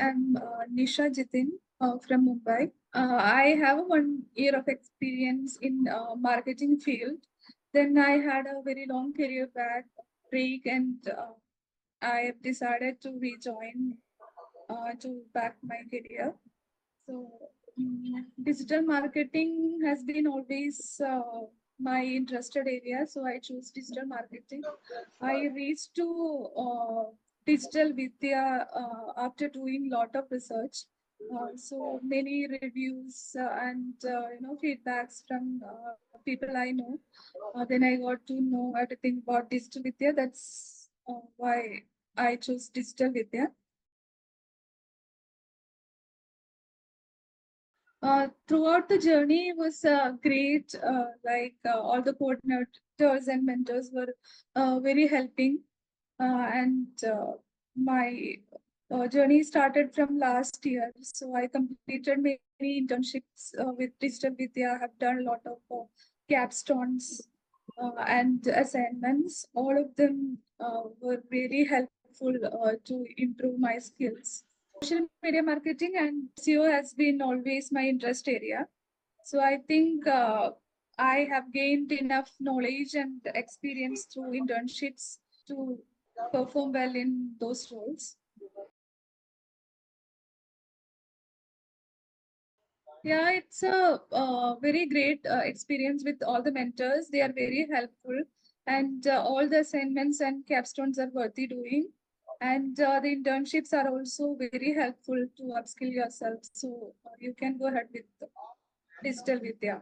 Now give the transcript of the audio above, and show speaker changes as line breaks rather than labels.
I'm Nisha from Mumbai. I have 1 year of experience in marketing field. Then I had a very long career break, and I decided to rejoin to back my career. So, digital marketing has been always my interested area. So I chose digital marketing. I reached to Digital Vidya after doing lot of research. So many reviews and feedbacks from people I know. Then I got to know everything about Digital Vidya. That's why I chose Digital Vidya. Throughout the journey was great. All the coordinators and mentors were very helping, and my journey started from last year. So I completed many internships with Digital Vidya. I have done a lot of capstones and assignments. All of them were really helpful to improve my skills. Social media marketing and SEO has been always my interest area. So I think I have gained enough knowledge and experience through internships to perform well in those roles. Yeah, it's a very great experience with all the mentors. They are very helpful, and all the assignments and capstones are worthy doing. And the internships are also very helpful to upskill yourself. So you can go ahead with Digital Vidya.